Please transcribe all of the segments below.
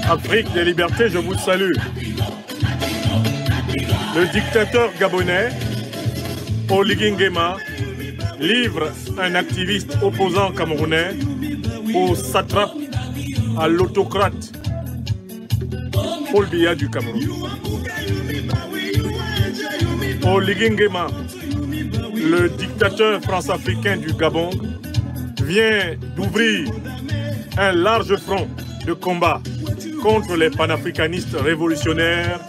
Afrique des libertés, je vous salue. Le dictateur gabonais, Oligui Nguema, livre un activiste opposant camerounais au satrape, à l'autocrate Paul Biya du Cameroun. Oligui Nguema, le dictateur france-africain du Gabon, vient d'ouvrir un large front de combat contre les panafricanistes révolutionnaires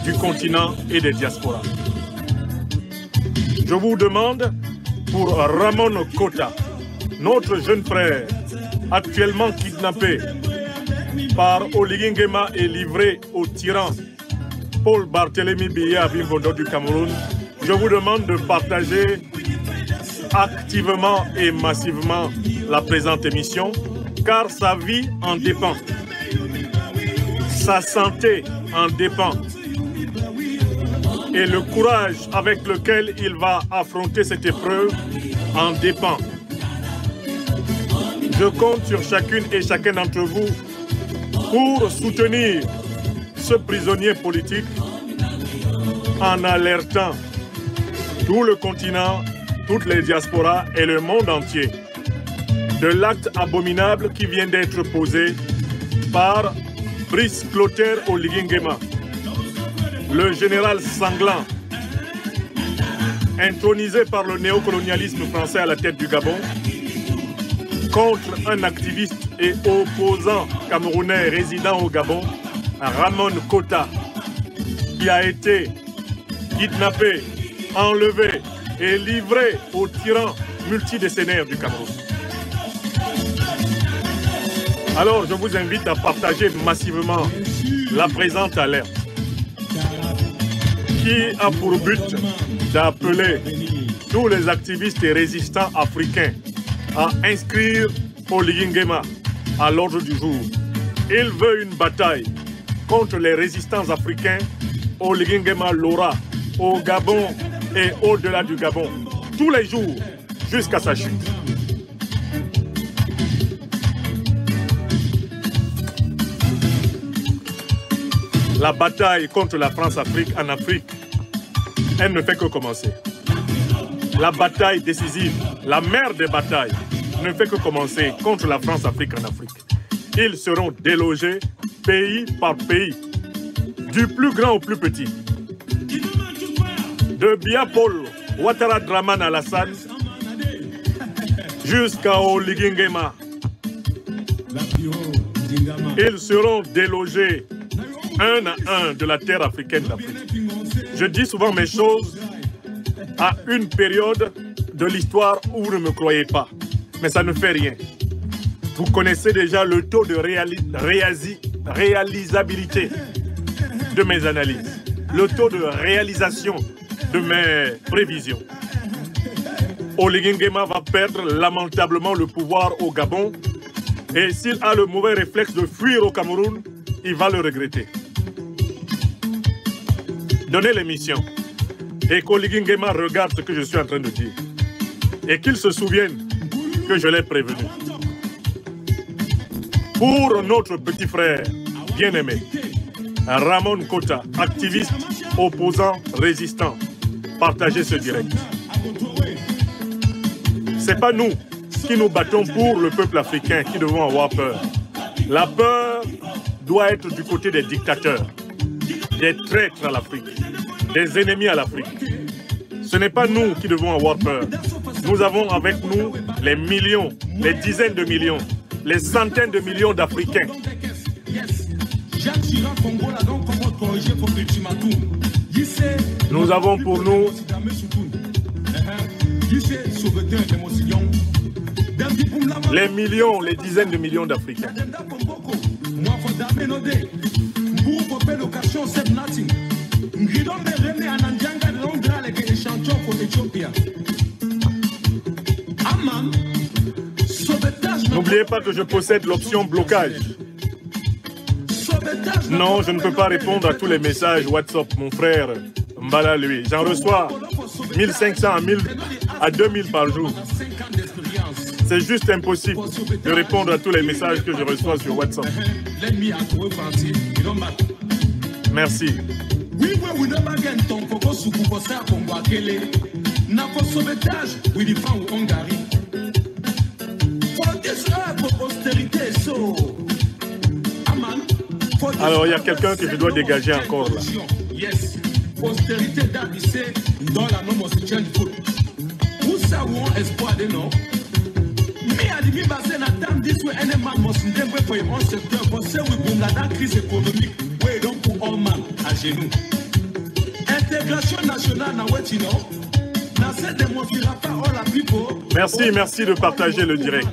du continent et des diasporas. Je vous demande pour Ramon Kota, notre jeune frère, actuellement kidnappé par Oligui Nguema et livré au tyran Paul Barthélémy Biya Bimbondo du Cameroun, je vous demande de partager activement et massivement la présente émission, car sa vie en dépend. Sa santé en dépend. Et le courage avec lequel il va affronter cette épreuve en dépend. Je compte sur chacune et chacun d'entre vous pour soutenir ce prisonnier politique en alertant tout le continent, toutes les diasporas et le monde entier de l'acte abominable qui vient d'être posé par Brice Clotaire Oligui Nguema, le général sanglant, intronisé par le néocolonialisme français à la tête du Gabon, contre un activiste et opposant camerounais résidant au Gabon, Ramon Kota, qui a été kidnappé, enlevé et livré aux tyrans multidécennaires du Cameroun. Alors je vous invite à partager massivement la présente alerte qui a pour but d'appeler tous les activistes et résistants africains à inscrire Oligui Nguema à l'ordre du jour. Il veut une bataille contre les résistants africains. Oligui Nguema l'aura au Gabon et au-delà du Gabon, tous les jours, jusqu'à sa chute. La bataille contre la France-Afrique en Afrique, elle ne fait que commencer. La bataille décisive, la mère des batailles, ne fait que commencer contre la France-Afrique en Afrique. Ils seront délogés pays par pays, du plus grand au plus petit. De Biya Paul Ouattara Dramane Alassane jusqu'à Oligui Nguema. Ils seront délogés un à un de la terre africaine d'Afrique. Je dis souvent mes choses à une période de l'histoire où vous ne me croyez pas. Mais ça ne fait rien. Vous connaissez déjà le taux de réalisabilité de mes analyses, le taux de réalisation de mes prévisions. Oligui Nguema va perdre lamentablement le pouvoir au Gabon et s'il a le mauvais réflexe de fuir au Cameroun, il va le regretter. Donnez l'émission et qu'Oligui Nguema regarde ce que je suis en train de dire et qu'il se souvienne que je l'ai prévenu. Pour notre petit frère bien-aimé, Ramon Kota, activiste, opposant, résistant, partagez ce direct. C'est pas nous qui nous battons pour le peuple africain qui devons avoir peur. La peur doit être du côté des dictateurs, des traîtres à l'Afrique, des ennemis à l'Afrique. Ce n'est pas nous qui devons avoir peur. Nous avons avec nous les millions, les dizaines de millions, les centaines de millions d'Africains. Nous avons pour nous les millions, les dizaines de millions d'Africains. N'oubliez pas que je possède l'option blocage. Non, je ne peux pas répondre à tous les messages WhatsApp, mon frère Mbala, lui. J'en reçois 1500 à 2000 par jour. C'est juste impossible de répondre à tous les messages que je reçois sur WhatsApp. Merci. Alors, il y a quelqu'un que je dois dégager encore là. Merci, merci de partager le direct.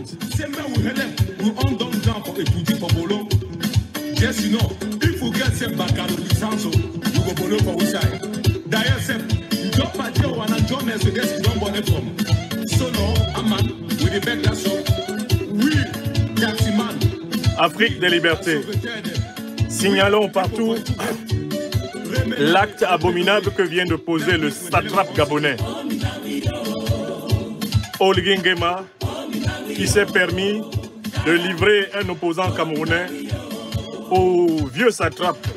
Afrique des libertés. Signalons partout l'acte abominable que vient de poser le satrape gabonais Oligui Nguema, qui s'est permis de livrer un opposant camerounais au vieux satrape,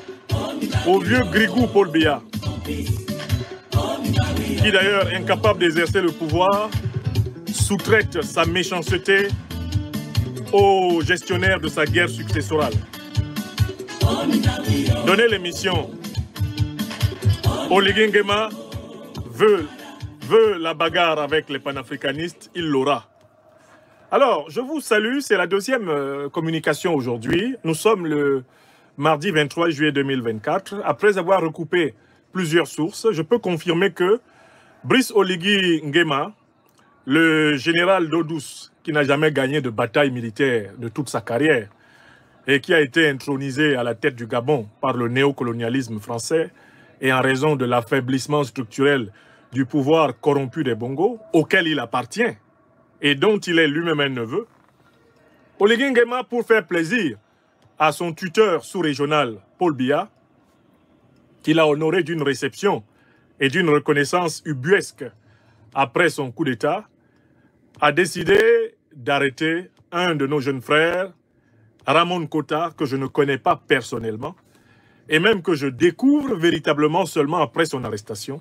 au vieux Grigou Paul Biya, qui d'ailleurs, incapable d'exercer le pouvoir, sous-traite sa méchanceté au gestionnaire de sa guerre successorale. Donnez l'émission. Oligui Nguema veut la bagarre avec les panafricanistes, il l'aura. Alors, je vous salue, c'est la deuxième communication aujourd'hui. Nous sommes le mardi 23 juillet 2024. Après avoir recoupé plusieurs sources, je peux confirmer que Brice Oligui Nguema, le général d'eau douce, qui n'a jamais gagné de bataille militaire de toute sa carrière et qui a été intronisé à la tête du Gabon par le néocolonialisme français et en raison de l'affaiblissement structurel du pouvoir corrompu des Bongo, auquel il appartient et dont il est lui-même un neveu, Oligui Nguema, pour faire plaisir à son tuteur sous-régional, Paul Biya, qu'il a honoré d'une réception et d'une reconnaissance ubuesque après son coup d'État, a décidé d'arrêter un de nos jeunes frères, Ramon Kota, que je ne connais pas personnellement, et même que je découvre véritablement seulement après son arrestation,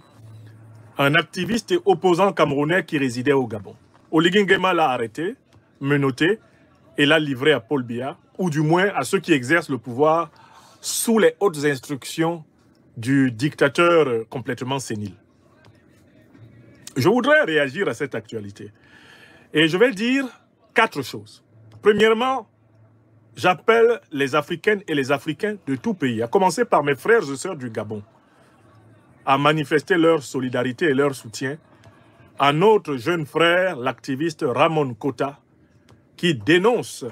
un activiste et opposant camerounais qui résidait au Gabon. Oligui Nguema l'a arrêté, menotté, et l'a livré à Paul Biya, ou du moins à ceux qui exercent le pouvoir sous les hautes instructions du dictateur complètement sénile. Je voudrais réagir à cette actualité. Et je vais dire 4 choses. Premièrement, j'appelle les Africaines et les Africains de tout pays, à commencer par mes frères et sœurs du Gabon, à manifester leur solidarité et leur soutien à notre jeune frère, l'activiste Ramon Kota, qui dénonce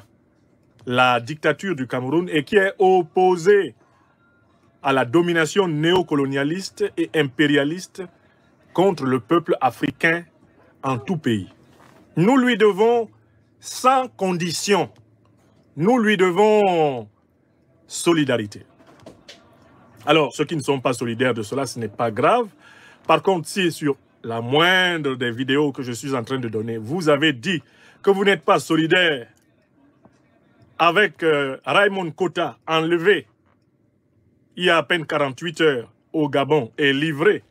la dictature du Cameroun et qui est opposé à la domination néocolonialiste et impérialiste contre le peuple africain en tout pays. Nous lui devons sans condition, nous lui devons solidarité. Alors, ceux qui ne sont pas solidaires de cela, ce n'est pas grave. Par contre, si sur la moindre des vidéos que je suis en train de donner, vous avez dit que vous n'êtes pas solidaire avec Raymond Kota, enlevé il y a à peine 48 heures au Gabon et livré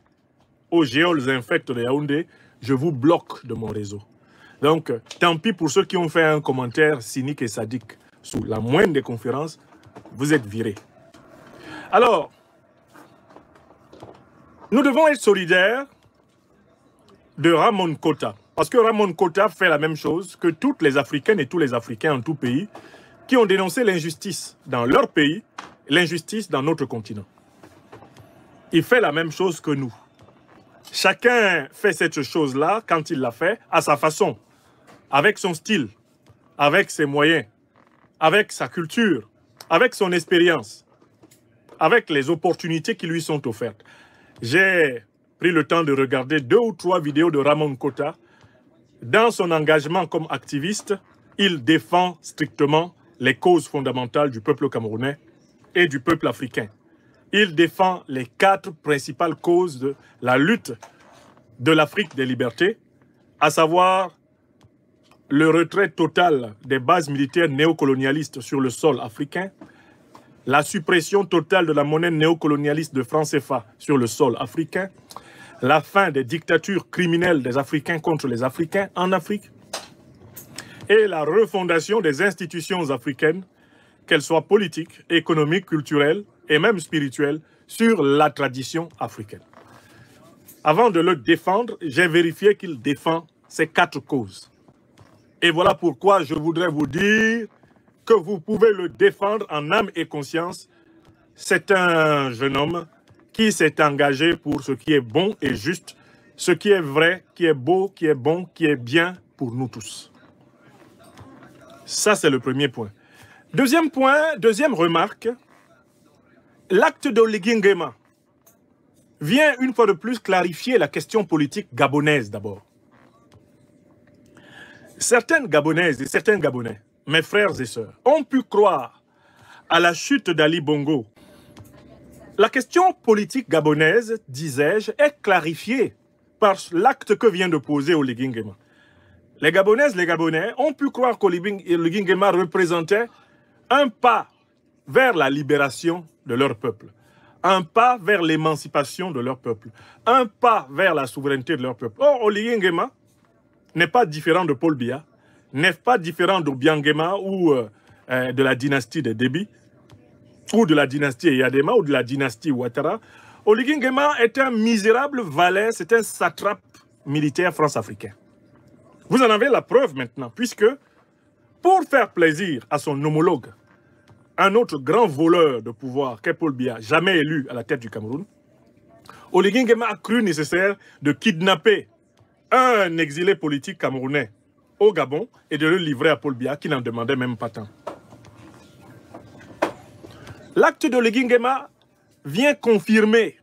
aux géoles infectes de Yaoundé, je vous bloque de mon réseau. Donc, tant pis pour ceux qui ont fait un commentaire cynique et sadique. Sous la moindre des conférences, vous êtes virés. Alors, nous devons être solidaires de Ramon Kota. Parce que Ramon Kota fait la même chose que toutes les Africaines et tous les Africains en tout pays qui ont dénoncé l'injustice dans leur pays, l'injustice dans notre continent. Il fait la même chose que nous. Chacun fait cette chose-là quand il l'a fait à sa façon, avec son style, avec ses moyens, avec sa culture, avec son expérience, avec les opportunités qui lui sont offertes. J'ai pris le temps de regarder 2 ou 3 vidéos de Ramon Kota. Dans son engagement comme activiste, il défend strictement les causes fondamentales du peuple camerounais et du peuple africain. Il défend les 4 principales causes de la lutte de l'Afrique des libertés, à savoir le retrait total des bases militaires néocolonialistes sur le sol africain, la suppression totale de la monnaie néocolonialiste de franc CFA sur le sol africain, la fin des dictatures criminelles des Africains contre les Africains en Afrique et la refondation des institutions africaines, qu'elles soient politiques, économiques, culturelles et même spirituelles, sur la tradition africaine. Avant de le défendre, j'ai vérifié qu'il défend ces 4 causes. Et voilà pourquoi je voudrais vous dire que vous pouvez le défendre en âme et conscience. C'est un jeune homme qui s'est engagé pour ce qui est bon et juste, ce qui est vrai, qui est beau, qui est bon, qui est bien pour nous tous. Ça, c'est le premier point. Deuxième point, deuxième remarque, l'acte d'Oligui Nguema vient une fois de plus clarifier la question politique gabonaise d'abord. Certaines Gabonaises et certains Gabonais, mes frères et sœurs, ont pu croire à la chute d'Ali Bongo. La question politique gabonaise, disais-je, est clarifiée par l'acte que vient de poser Oligui Nguema. Les Gabonaises, les Gabonais ont pu croire qu'Oligui Nguema représentait un pas vers la libération de leur peuple, un pas vers l'émancipation de leur peuple, un pas vers la souveraineté de leur peuple. Or, Oligui Nguema n'est pas différent de Paul Biya, n'est pas différent d'Obiang Nguema ou de la dynastie de Déby, ou de la dynastie Eyadema, ou de la dynastie Ouattara. Oligui Nguema est un misérable valet, c'est un satrape militaire france-africain. Vous en avez la preuve maintenant, puisque pour faire plaisir à son homologue, un autre grand voleur de pouvoir qu'est Paul Biya, jamais élu à la tête du Cameroun, Oligui Nguema a cru nécessaire de kidnapper un exilé politique camerounais au Gabon et de le livrer à Paul Biya qui n'en demandait même pas tant. L'acte d'Oligui Nguema vient confirmer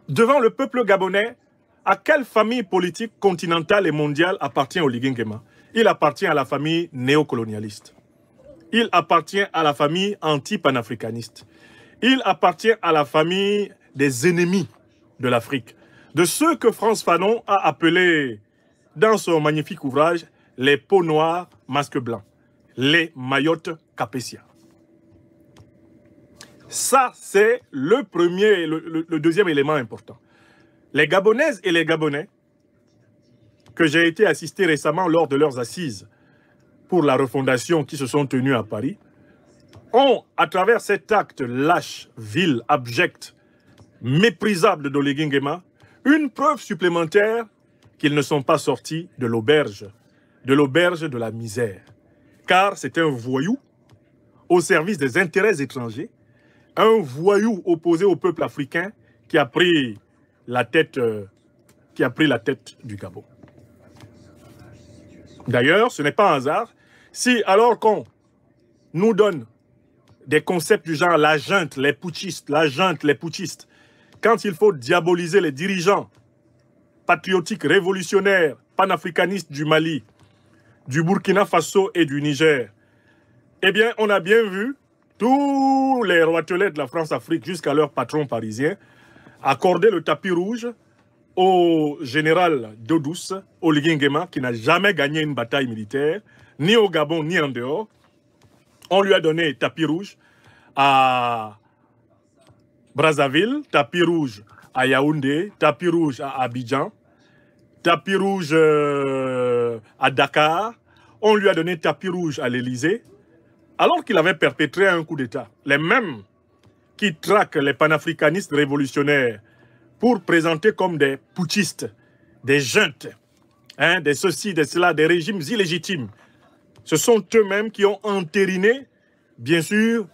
devant le peuple gabonais à quelle famille politique continentale et mondiale appartient Oligui Nguema. Il appartient à la famille néocolonialiste. Il appartient à la famille anti-panafricaniste. Il appartient à la famille des ennemis de l'Afrique, de ceux que Frantz Fanon a appelés dans son magnifique ouvrage les peaux noires, masques blancs, les Mayotte Capétia. Ça, c'est le deuxième élément important. Les Gabonaises et les Gabonais, que j'ai été assisté récemment lors de leurs assises pour la refondation qui se sont tenues à Paris, ont, à travers cet acte lâche, vil, abject, méprisable d'Oligui Nguema, une preuve supplémentaire qu'ils ne sont pas sortis de l'auberge de la misère. Car c'est un voyou au service des intérêts étrangers, un voyou opposé au peuple africain qui a pris la tête du Gabon. D'ailleurs, ce n'est pas un hasard si, alors qu'on nous donne des concepts du genre la junte, les putschistes, quand il faut diaboliser les dirigeants patriotiques, révolutionnaires, panafricanistes du Mali, du Burkina Faso et du Niger, eh bien, on a bien vu tous les roitelets de la France-Afrique jusqu'à leurs patrons parisiens accorder le tapis rouge au général d'eau douce, Oligui Nguema, qui n'a jamais gagné une bataille militaire, ni au Gabon, ni en dehors. On lui a donné tapis rouge à Brazzaville, tapis rouge à Yaoundé, tapis rouge à Abidjan, tapis rouge à Dakar. On lui a donné tapis rouge à l'Élysée, alors qu'il avait perpétré un coup d'État. Les mêmes qui traquent les panafricanistes révolutionnaires pour présenter comme des putschistes, des juntes, des ceci, des cela, des régimes illégitimes. Ce sont eux-mêmes qui ont entériné, bien sûr,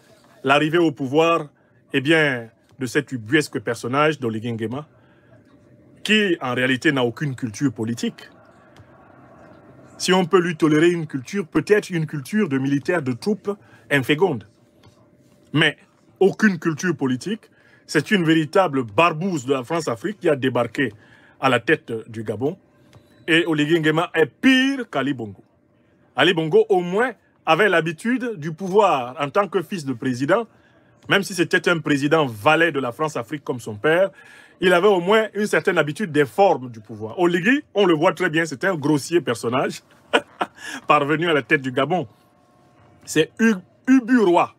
l'arrivée au pouvoir de cet ubuesque personnage d'Oligui Nguema, qui en réalité n'a aucune culture politique. Si on peut lui tolérer une culture, peut-être une culture de militaire de troupes inféconde. Mais aucune culture politique, c'est une véritable barbouze de la France-Afrique qui a débarqué à la tête du Gabon. Et Oligui Nguema est pire qu'Ali Bongo. Ali Bongo, au moins, avait l'habitude du pouvoir en tant que fils de président, même si c'était un président valet de la France-Afrique comme son père. il avait au moins une certaine habitude des formes du pouvoir. Oligui, on le voit très bien, c'était un grossier personnage, parvenu à la tête du Gabon. C'est Ubu Roi.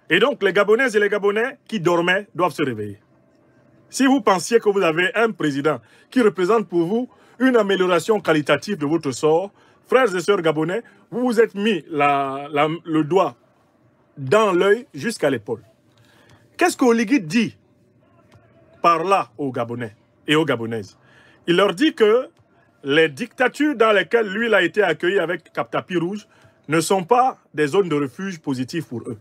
Et donc, les Gabonaises et les Gabonais qui dormaient doivent se réveiller. Si vous pensiez que vous avez un président qui représente pour vous une amélioration qualitative de votre sort, frères et sœurs gabonais, vous vous êtes mis le doigt dans l'œil jusqu'à l'épaule. Qu'est-ce qu'Oligui dit par là aux Gabonais et aux Gabonaises? Il leur dit que les dictatures dans lesquelles lui il a été accueilli avec Cap-Tapis Rouge ne sont pas des zones de refuge positives pour eux.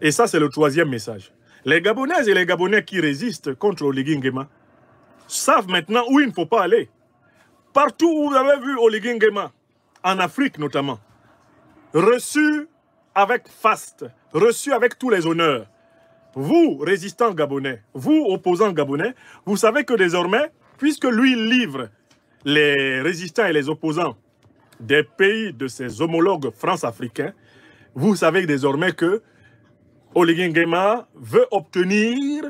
Et ça, c'est le troisième message. Les Gabonaises et les Gabonais qui résistent contre Oligui Nguema savent maintenant où il ne faut pas aller. Partout où vous avez vu Oligui Nguema, en Afrique notamment, reçu avec faste, reçu avec tous les honneurs. Vous, résistants gabonais, vous, opposants gabonais, vous savez que désormais, puisque lui livre les résistants et les opposants des pays de ses homologues france-africains, vous savez désormais que Oligui Nguema veut obtenir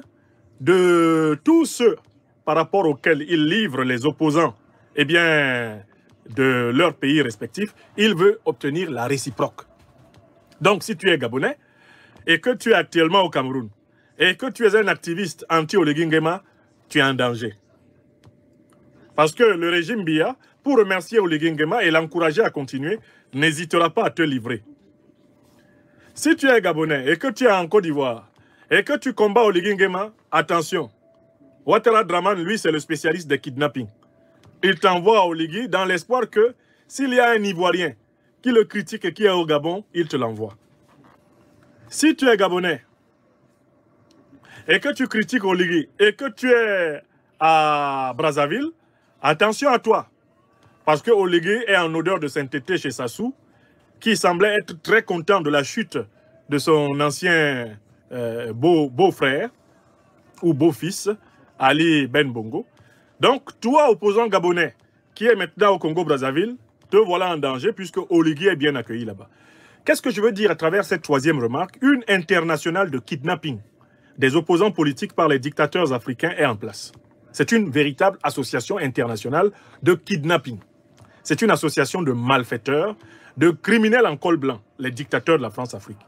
de tous ceux par rapport auxquels il livre les opposants, eh bien, de leurs pays respectifs, il veut obtenir la réciproque. Donc, si tu es Gabonais et que tu es actuellement au Cameroun et que tu es un activiste anti-Oligui Nguema, tu es en danger. Parce que le régime Biya, pour remercier Oligui Nguema et l'encourager à continuer, n'hésitera pas à te livrer. Si tu es Gabonais et que tu es en Côte d'Ivoire et que tu combats Oligui Nguema, attention, Ouattara Dramane, lui, c'est le spécialiste des kidnappings. Il t'envoie à Oligui dans l'espoir que s'il y a un Ivoirien qui le critique et qui est au Gabon, il te l'envoie. Si tu es Gabonais et que tu critiques Oligui et que tu es à Brazzaville, attention à toi. Parce que Oligui est en odeur de sainteté chez Sassou, qui semblait être très content de la chute de son ancien beau-frère ou beau-fils, Ali Ben Bongo. Donc, toi, opposant gabonais, qui est maintenant au Congo-Brazzaville, te voilà en danger puisque Oligui est bien accueilli là-bas. Qu'est-ce que je veux dire à travers cette troisième remarque? Une internationale de kidnapping des opposants politiques par les dictateurs africains est en place. C'est une véritable association internationale de kidnapping. C'est une association de malfaiteurs, de criminels en col blanc, les dictateurs de la France-Afrique.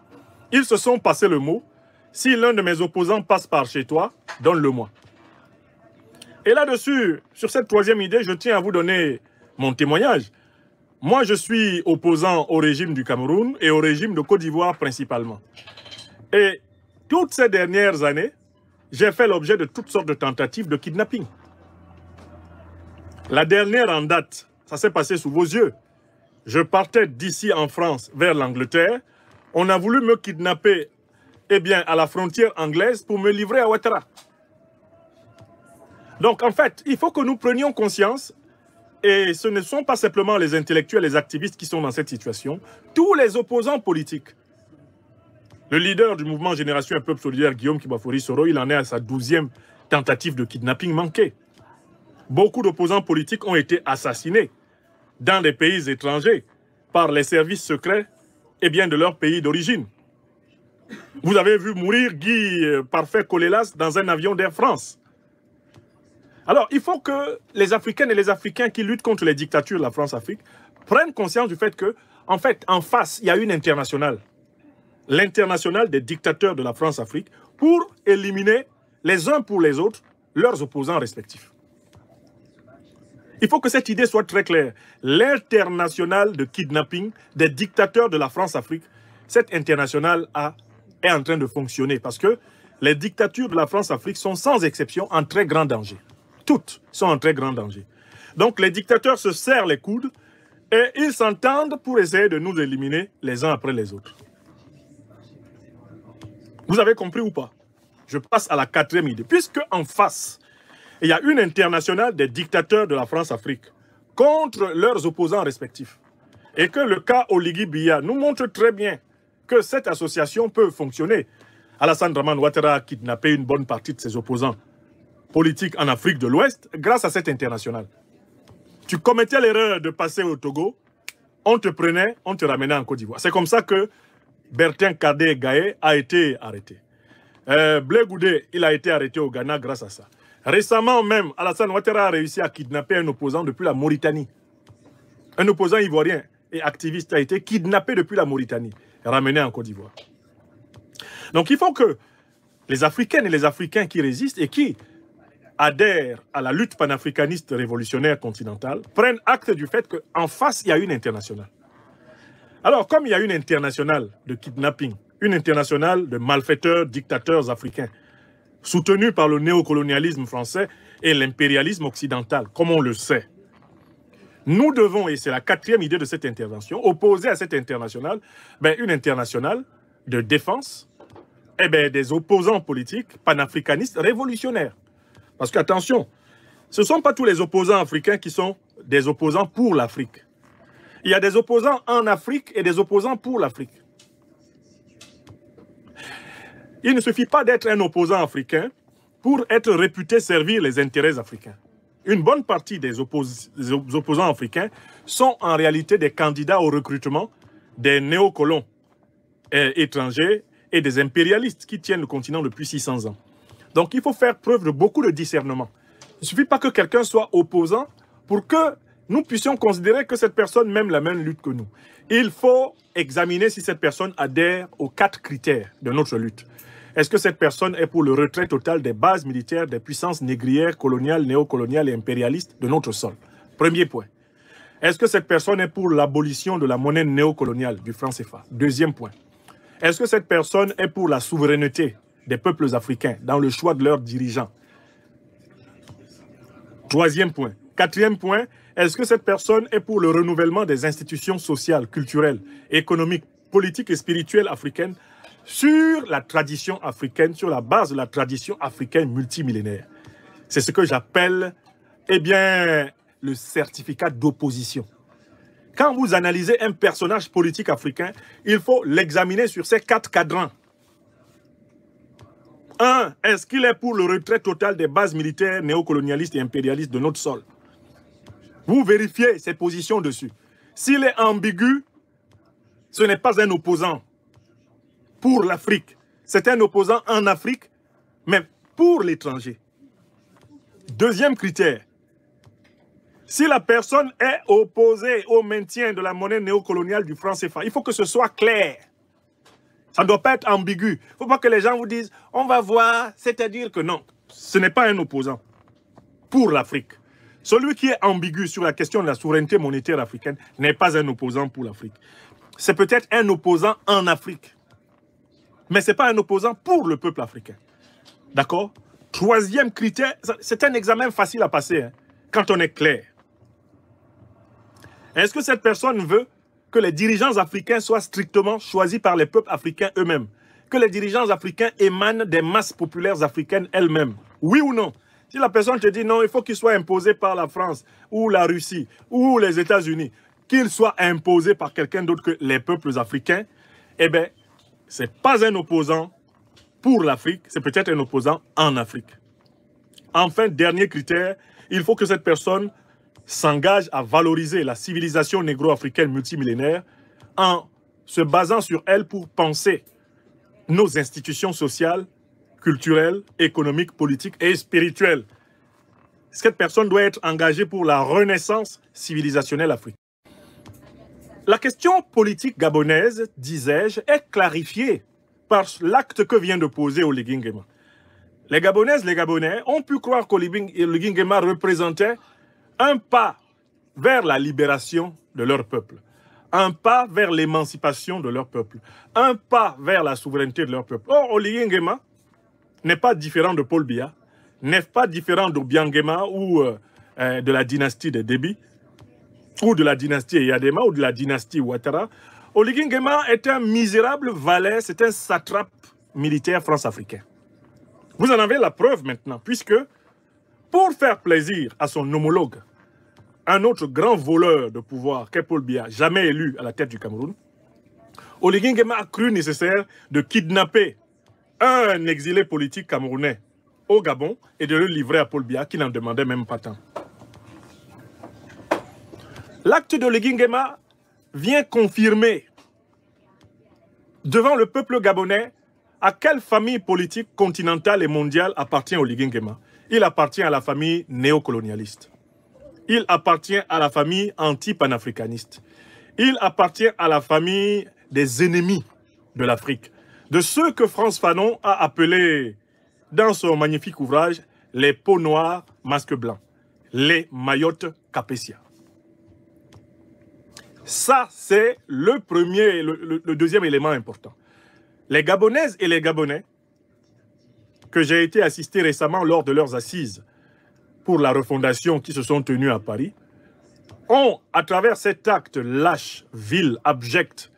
Ils se sont passé le mot, si l'un de mes opposants passe par chez toi, donne-le-moi. Et là-dessus, sur cette troisième idée, je tiens à vous donner mon témoignage. Moi, je suis opposant au régime du Cameroun et au régime de Côte d'Ivoire principalement. Et toutes ces dernières années, j'ai fait l'objet de toutes sortes de tentatives de kidnapping. La dernière en date, ça s'est passé sous vos yeux. Je partais d'ici en France vers l'Angleterre. On a voulu me kidnapper à la frontière anglaise pour me livrer à Ouattara. Donc en fait, il faut que nous prenions conscience, et ce ne sont pas simplement les intellectuels, les activistes qui sont dans cette situation, tous les opposants politiques. Le leader du mouvement Génération et Peuple Solidaire, Guillaume Kibafori Soro, il en est à sa 12e tentative de kidnapping manquée. Beaucoup d'opposants politiques ont été assassinés dans des pays étrangers par les services secrets de leur pays d'origine. Vous avez vu mourir Guy Parfait Kolelas dans un avion d'Air France. Alors, il faut que les Africaines et les Africains qui luttent contre les dictatures de la France-Afrique prennent conscience du fait que, en fait, en face, il y a une internationale. L'internationale des dictateurs de la France-Afrique pour éliminer les uns pour les autres leurs opposants respectifs. Il faut que cette idée soit très claire. L'internationale de kidnapping des dictateurs de la France-Afrique, cette internationale est en train de fonctionner parce que les dictatures de la France-Afrique sont sans exception en très grand danger. Toutes sont en très grand danger. Donc les dictateurs se serrent les coudes et ils s'entendent pour essayer de nous éliminer les uns après les autres. Vous avez compris ou pas? Je passe à la quatrième idée. Puisque en face, il y a une internationale des dictateurs de la France-Afrique contre leurs opposants respectifs. Et que le cas Oligui Biya nous montre très bien que cette association peut fonctionner. Alassane Dramane Ouattara a kidnappé une bonne partie de ses opposants politiques en Afrique de l'Ouest grâce à cette internationale. Tu commettais l'erreur de passer au Togo, on te prenait, on te ramenait en Côte d'Ivoire. C'est comme ça que Bertin Kadé Gaye a été arrêté. Blé Goudé, il a été arrêté au Ghana grâce à ça. Récemment même, Alassane Ouattara a réussi à kidnapper un opposant depuis la Mauritanie. Un opposant ivoirien et activiste a été kidnappé depuis la Mauritanie et ramené en Côte d'Ivoire. Donc il faut que les Africaines et les Africains qui résistent et qui adhèrent à la lutte panafricaniste révolutionnaire continentale prennent acte du fait qu'en face, il y a une internationale. Alors, comme il y a une internationale de kidnapping, une internationale de malfaiteurs, dictateurs africains, soutenue par le néocolonialisme français et l'impérialisme occidental, comme on le sait, nous devons, et c'est la quatrième idée de cette intervention, opposer à cette internationale une internationale de défense des opposants politiques panafricanistes révolutionnaires. Parce qu'attention, ce ne sont pas tous les opposants africains qui sont des opposants pour l'Afrique. Il y a des opposants en Afrique et des opposants pour l'Afrique. Il ne suffit pas d'être un opposant africain pour être réputé servir les intérêts africains. Une bonne partie des opposants africains sont en réalité des candidats au recrutement des néocolons étrangers et des impérialistes qui tiennent le continent depuis 600 ans. Donc il faut faire preuve de beaucoup de discernement. Il ne suffit pas que quelqu'un soit opposant pour que nous puissions considérer que cette personne mène la même lutte que nous. Il faut examiner si cette personne adhère aux 4 critères de notre lutte. Est-ce que cette personne est pour le retrait total des bases militaires des puissances négrières, coloniales, néocoloniales et impérialistes de notre sol? Premier point. Est-ce que cette personne est pour l'abolition de la monnaie néocoloniale du franc CFA? Deuxième point. Est-ce que cette personne est pour la souveraineté des peuples africains dans le choix de leurs dirigeants? Troisième point. Quatrième point. Est-ce que cette personne est pour le renouvellement des institutions sociales, culturelles, économiques, politiques et spirituelles africaines sur la tradition africaine, sur la base de la tradition africaine multimillénaire? C'est ce que j'appelle, le certificat d'opposition. Quand vous analysez un personnage politique africain, il faut l'examiner sur ces 4 cadrans. 1. Est-ce qu'il est pour le retrait total des bases militaires néocolonialistes et impérialistes de notre sol? Vous vérifiez ses positions dessus. S'il est ambigu, ce n'est pas un opposant pour l'Afrique. C'est un opposant en Afrique, mais pour l'étranger. Deuxième critère. Si la personne est opposée au maintien de la monnaie néocoloniale du franc CFA, il faut que ce soit clair. Ça ne doit pas être ambigu. Il ne faut pas que les gens vous disent « on va voir », c'est-à-dire que non, ce n'est pas un opposant pour l'Afrique. Celui qui est ambigu sur la question de la souveraineté monétaire africaine n'est pas un opposant pour l'Afrique. C'est peut-être un opposant en Afrique, mais ce n'est pas un opposant pour le peuple africain. D'accord? Troisième critère, c'est un examen facile à passer quand on est clair. Est-ce que cette personne veut que les dirigeants africains soient strictement choisis par les peuples africains eux-mêmes? Que les dirigeants africains émanent des masses populaires africaines elles-mêmes? Oui ou non? Si la personne te dit non, il faut qu'il soit imposé par la France ou la Russie ou les États-Unis, qu'il soit imposé par quelqu'un d'autre que les peuples africains, ce n'est pas un opposant pour l'Afrique, c'est peut-être un opposant en Afrique. Enfin, dernier critère, il faut que cette personne s'engage à valoriser la civilisation négro-africaine multimillénaire en se basant sur elle pour penser nos institutions sociales, culturelles, économiques, politiques et spirituelles. Cette personne doit être engagée pour la renaissance civilisationnelle africaine. La question politique gabonaise, disais-je, est clarifiée par l'acte que vient de poser Oligui Nguema. Les Gabonaises, les Gabonais ont pu croire qu'Oligui Nguema représentait un pas vers la libération de leur peuple, un pas vers l'émancipation de leur peuple, un pas vers la souveraineté de leur peuple. Or, Oligui Nguema n'est pas différent de Paul Biya, n'est pas différent d'Obiang Nguema ou de la dynastie de Déby, ou de la dynastie Eyadema, ou de la dynastie Ouattara. Oligui Nguema est un misérable valet, c'est un satrape militaire france-africain. Vous en avez la preuve maintenant, puisque pour faire plaisir à son homologue, un autre grand voleur de pouvoir qu'est Paul Biya, jamais élu à la tête du Cameroun, Oligui Nguema a cru nécessaire de kidnapper un exilé politique camerounais au Gabon et de le livrer à Paul Biya qui n'en demandait même pas tant. L'acte de Oligui Nguema vient confirmer devant le peuple gabonais à quelle famille politique continentale et mondiale appartient Oligui Nguema. il appartient à la famille néocolonialiste. Il appartient à la famille anti-panafricaniste. Il appartient à la famille des ennemis de l'Afrique, de ceux que Frantz Fanon a appelés, dans son magnifique ouvrage, les peaux noires, masques blancs, les Mayotte Capétia. Ça, c'est le premier, le deuxième élément important. Les Gabonaises et les Gabonais, que j'ai été assisté récemment lors de leurs assises pour la refondation qui se sont tenues à Paris, ont, à travers cet acte lâche, vil, abject,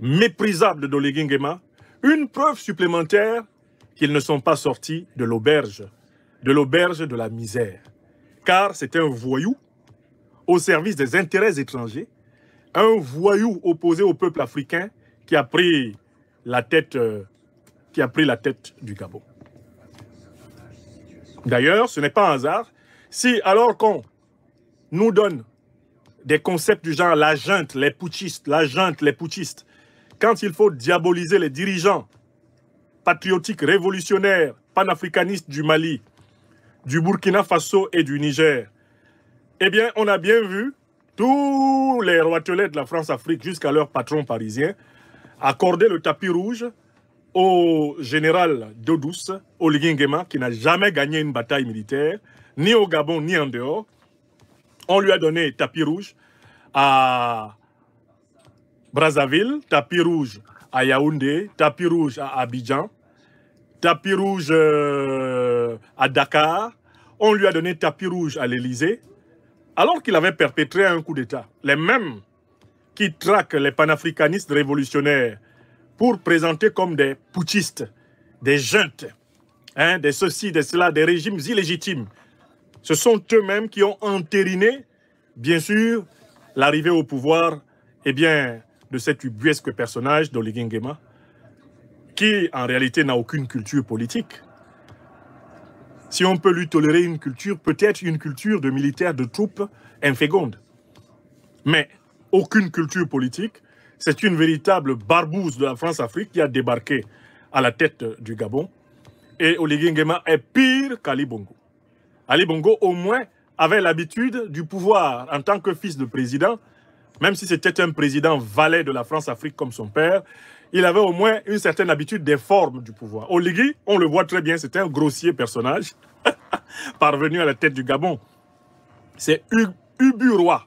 méprisable d'Oligui Nguema, une preuve supplémentaire qu'ils ne sont pas sortis de l'auberge de la misère. Car c'est un voyou au service des intérêts étrangers, un voyou opposé au peuple africain qui a pris la tête du Gabon. D'ailleurs, ce n'est pas un hasard si, alors qu'on nous donne des concepts du genre la junte, les putschistes, quand il faut diaboliser les dirigeants patriotiques, révolutionnaires, panafricanistes du Mali, du Burkina Faso et du Niger, eh bien, on a bien vu tous les roitelets de la France-Afrique jusqu'à leurs patrons parisiens accorder le tapis rouge au général d'eau douce, Oligui Nguema, qui n'a jamais gagné une bataille militaire, ni au Gabon, ni en dehors. On lui a donné tapis rouge à Brazzaville, tapis rouge à Yaoundé, tapis rouge à Abidjan, tapis rouge à Dakar. On lui a donné tapis rouge à l'Élysée, alors qu'il avait perpétré un coup d'État. Les mêmes qui traquent les panafricanistes révolutionnaires pour présenter comme des putschistes, des juntes, hein, des ceci, des cela, des régimes illégitimes. Ce sont eux-mêmes qui ont entériné, bien sûr, l'arrivée au pouvoir de cet ubuesque personnage d'Oligui Nguema, qui en réalité n'a aucune culture politique. Si on peut lui tolérer une culture, peut-être une culture de militaire de troupes inféconde. Mais aucune culture politique, c'est une véritable barbouze de la France-Afrique qui a débarqué à la tête du Gabon. Et Oligui Nguema est pire qu'Ali Bongo. Ali Bongo, au moins, avait l'habitude du pouvoir en tant que fils de président, même si c'était un président valet de la France-Afrique comme son père, il avait au moins une certaine habitude des formes du pouvoir. Oligui, on le voit très bien, c'était un grossier personnage, parvenu à la tête du Gabon. C'est Ubu Roi.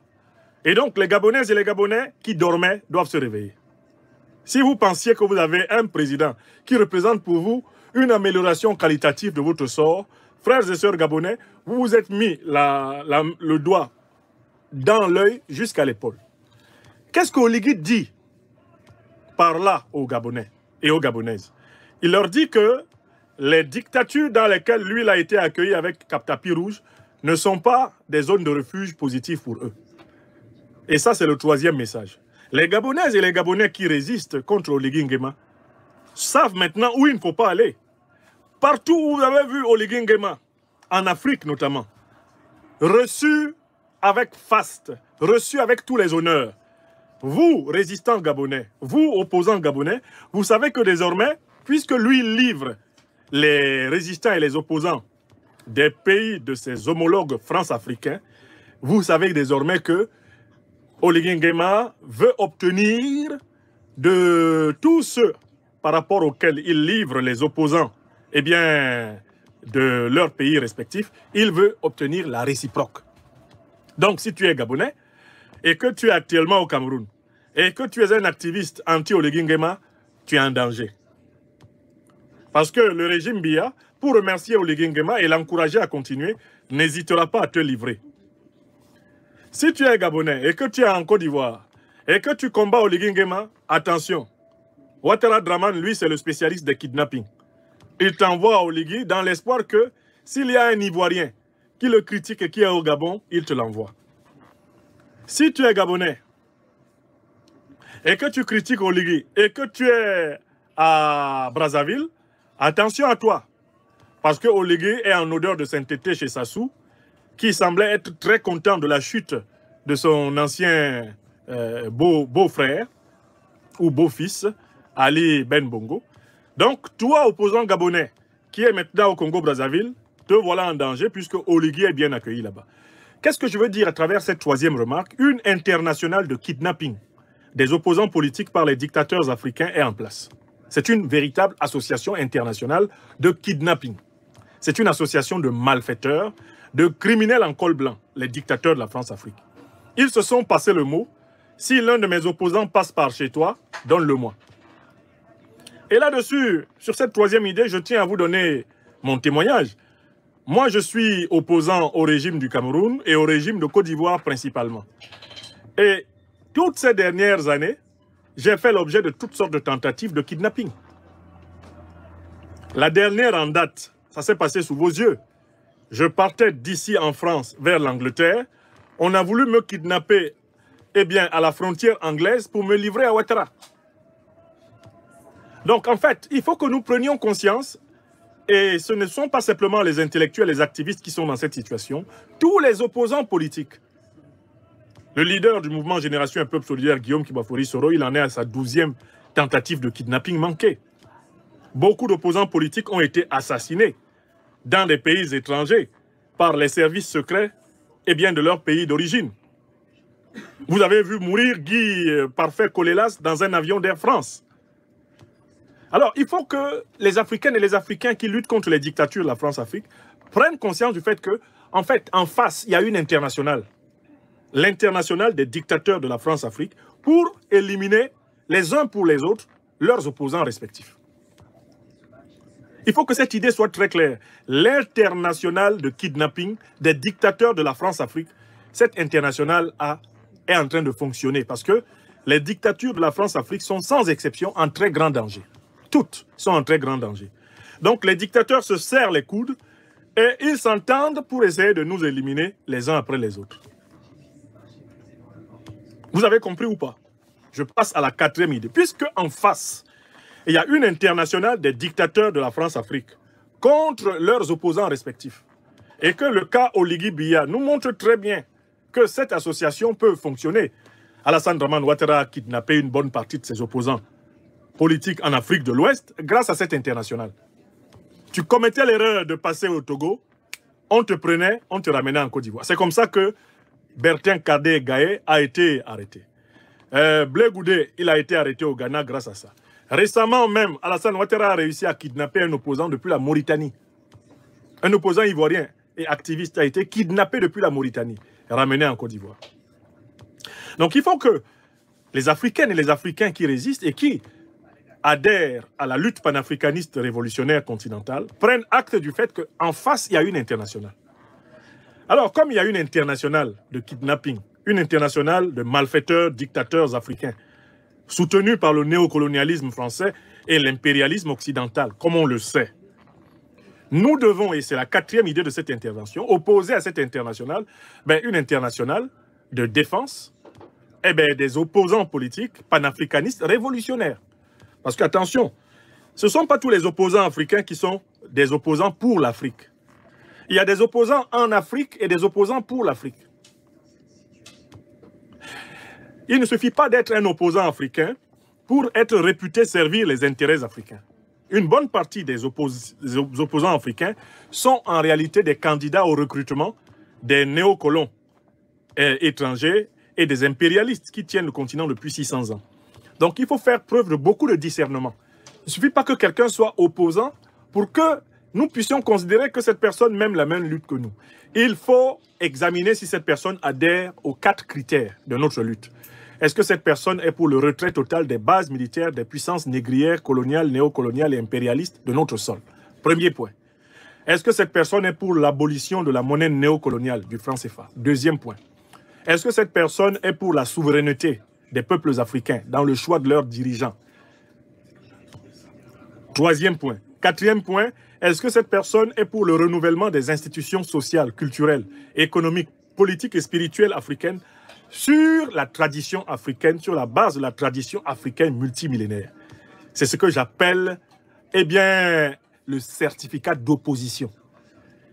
Et donc, les Gabonaises et les Gabonais qui dormaient doivent se réveiller. Si vous pensiez que vous avez un président qui représente pour vous une amélioration qualitative de votre sort, frères et sœurs gabonais, vous vous êtes mis le doigt dans l'œil jusqu'à l'épaule. Qu'est-ce qu'Oligui dit par là aux Gabonais et aux Gabonaises? Il leur dit que les dictatures dans lesquelles lui il a été accueilli avec tapis rouge ne sont pas des zones de refuge positives pour eux. Et ça, c'est le troisième message. Les Gabonaises et les Gabonais qui résistent contre Oligui Nguema savent maintenant où il ne faut pas aller. Partout où vous avez vu Oligui Nguema, en Afrique notamment, reçu avec faste, reçu avec tous les honneurs. Vous, résistants gabonais, vous, opposants gabonais, vous savez que désormais, puisque lui livre les résistants et les opposants des pays de ses homologues france-africains, vous savez désormais que Oligui Nguema veut obtenir de tous ceux par rapport auxquels il livre les opposants, de leurs pays respectifs, il veut obtenir la réciproque. Donc, si tu es gabonais et que tu es actuellement au Cameroun et que tu es un activiste anti-Oligui Nguema, tu es en danger. Parce que le régime Biya, pour remercier Oligui Nguema et l'encourager à continuer, n'hésitera pas à te livrer. Si tu es gabonais et que tu es en Côte d'Ivoire et que tu combats Oligui Nguema, attention, Ouattara Draman, lui, c'est le spécialiste des kidnappings. Il t'envoie à Oligui dans l'espoir que s'il y a un Ivoirien qui le critique et qui est au Gabon, il te l'envoie. Si tu es gabonais et que tu critiques Oligui et que tu es à Brazzaville, attention à toi. Parce que Oligui est en odeur de sainteté chez Sassou, qui semblait être très content de la chute de son ancien beau-frère ou beau-fils, Ali Ben Bongo. Donc, toi, opposant gabonais, qui est maintenant au Congo-Brazzaville, te voilà en danger puisque Oligui est bien accueilli là-bas. Qu'est-ce que je veux dire à travers cette troisième remarque? Une internationale de kidnapping des opposants politiques par les dictateurs africains est en place. C'est une véritable association internationale de kidnapping. C'est une association de malfaiteurs, de criminels en col blanc, les dictateurs de la France-Afrique. Ils se sont passé le mot, si l'un de mes opposants passe par chez toi, donne-le-moi. Et là-dessus, sur cette troisième idée, je tiens à vous donner mon témoignage. Moi, je suis opposant au régime du Cameroun et au régime de Côte d'Ivoire principalement. Et toutes ces dernières années, j'ai fait l'objet de toutes sortes de tentatives de kidnapping. La dernière en date, ça s'est passé sous vos yeux. Je partais d'ici en France vers l'Angleterre. On a voulu me kidnapper à la frontière anglaise pour me livrer à Ouattara. Donc en fait, il faut que nous prenions conscience, et ce ne sont pas simplement les intellectuels, les activistes qui sont dans cette situation, tous les opposants politiques. Le leader du mouvement Génération Un Peuple Solidaire, Guillaume Kibafori Soro, il en est à sa 12e tentative de kidnapping manquée. Beaucoup d'opposants politiques ont été assassinés dans des pays étrangers par les services secrets de leur pays d'origine. Vous avez vu mourir Guy Parfait Kolelas dans un avion d'Air France. Alors, il faut que les Africaines et les Africains qui luttent contre les dictatures de la France-Afrique prennent conscience du fait que, en fait, en face, il y a une internationale. L'internationale des dictateurs de la France-Afrique pour éliminer les uns pour les autres leurs opposants respectifs. Il faut que cette idée soit très claire. L'internationale de kidnapping des dictateurs de la France-Afrique, cette internationale est en train de fonctionner parce que les dictatures de la France-Afrique sont sans exception en très grand danger. Toutes sont en très grand danger. Donc les dictateurs se serrent les coudes et ils s'entendent pour essayer de nous éliminer les uns après les autres. Vous avez compris ou pas? Je passe à la quatrième idée. Puisque en face, il y a une internationale des dictateurs de la France-Afrique contre leurs opposants respectifs. Et que le cas Oligui Biya nous montre très bien que cette association peut fonctionner. Alassane Dramane Ouattara a kidnappé une bonne partie de ses opposants politiques en Afrique de l'Ouest grâce à cette internationale. Tu commettais l'erreur de passer au Togo, on te prenait, on te ramenait en Côte d'Ivoire. C'est comme ça que Bertin Kadé Gaye a été arrêté. Blé Goudé, il a été arrêté au Ghana grâce à ça. Récemment même, Alassane Ouattara a réussi à kidnapper un opposant depuis la Mauritanie. Un opposant ivoirien et activiste a été kidnappé depuis la Mauritanie et ramené en Côte d'Ivoire. Donc il faut que les Africaines et les Africains qui résistent et qui adhèrent à la lutte panafricaniste révolutionnaire continentale prennent acte du fait qu'en face, il y a une internationale. Alors, comme il y a une internationale de kidnapping, une internationale de malfaiteurs, dictateurs africains, soutenue par le néocolonialisme français et l'impérialisme occidental, comme on le sait, nous devons, et c'est la quatrième idée de cette intervention, opposer à cette internationale une internationale de défense des opposants politiques panafricanistes révolutionnaires. Parce qu'attention, ce ne sont pas tous les opposants africains qui sont des opposants pour l'Afrique. Il y a des opposants en Afrique et des opposants pour l'Afrique. Il ne suffit pas d'être un opposant africain pour être réputé servir les intérêts africains. Une bonne partie des opposants africains sont en réalité des candidats au recrutement des néocolons étrangers et des impérialistes qui tiennent le continent depuis 600 ans. Donc il faut faire preuve de beaucoup de discernement. Il ne suffit pas que quelqu'un soit opposant pour que nous puissions considérer que cette personne mène la même lutte que nous. Il faut examiner si cette personne adhère aux 4 critères de notre lutte. Est-ce que cette personne est pour le retrait total des bases militaires des puissances négrières, coloniales, néocoloniales et impérialistes de notre sol? Premier point. Est-ce que cette personne est pour l'abolition de la monnaie néocoloniale du franc CFA? Deuxième point. Est-ce que cette personne est pour la souveraineté des peuples africains dans le choix de leurs dirigeants? Troisième point. Quatrième point. Est-ce que cette personne est pour le renouvellement des institutions sociales, culturelles, économiques, politiques et spirituelles africaines sur la tradition africaine, sur la base de la tradition africaine multimillénaire? C'est ce que j'appelle, le certificat d'opposition.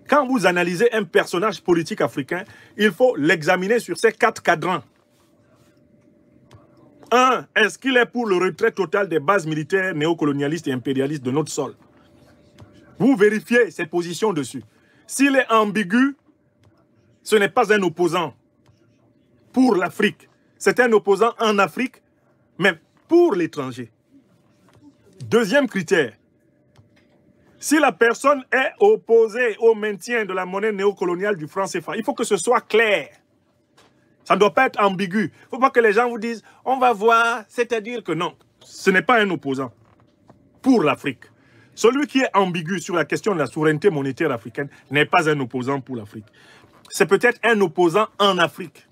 Quand vous analysez un personnage politique africain, il faut l'examiner sur ces 4 cadrans. 1. Est-ce qu'il est pour le retrait total des bases militaires néocolonialistes et impérialistes de notre sol? Vous vérifiez ses positions dessus. S'il est ambigu, ce n'est pas un opposant pour l'Afrique. C'est un opposant en Afrique, mais pour l'étranger. Deuxième critère. Si la personne est opposée au maintien de la monnaie néocoloniale du franc CFA, il faut que ce soit clair. Ça ne doit pas être ambigu. Il ne faut pas que les gens vous disent « on va voir », c'est-à-dire que non, ce n'est pas un opposant pour l'Afrique. Celui qui est ambigu sur la question de la souveraineté monétaire africaine n'est pas un opposant pour l'Afrique. C'est peut-être un opposant en Afrique,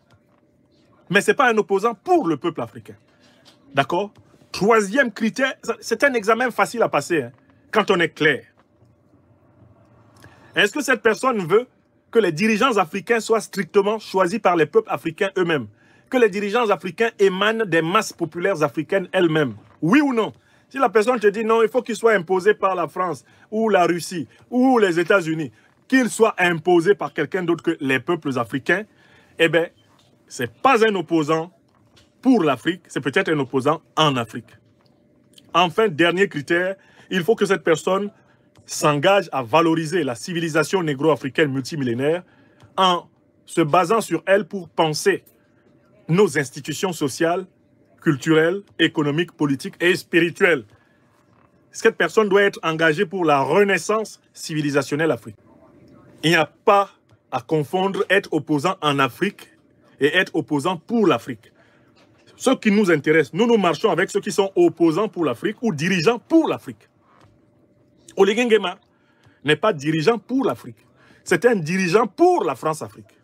mais ce n'est pas un opposant pour le peuple africain. D'accord? Troisième critère, c'est un examen facile à passer, hein, quand on est clair. Est-ce que cette personne veut que les dirigeants africains soient strictement choisis par les peuples africains eux-mêmes? Que les dirigeants africains émanent des masses populaires africaines elles-mêmes? Oui ou non? Si la personne te dit non, il faut qu'il soit imposé par la France, ou la Russie, ou les États-Unis, qu'il soit imposé par quelqu'un d'autre que les peuples africains, eh bien, ce n'est pas un opposant pour l'Afrique, c'est peut-être un opposant en Afrique. Enfin, dernier critère, il faut que cette personne s'engage à valoriser la civilisation négro-africaine multimillénaire en se basant sur elle pour penser nos institutions sociales, culturelles, économiques, politiques et spirituelles. Cette personne doit être engagée pour la renaissance civilisationnelle africaine. Il n'y a pas à confondre être opposant en Afrique et être opposant pour l'Afrique. Ce qui nous intéresse, nous marchons avec ceux qui sont opposants pour l'Afrique ou dirigeants pour l'Afrique. Oligui Nguema n'est pas dirigeant pour l'Afrique. C'est un dirigeant pour la France-Afrique.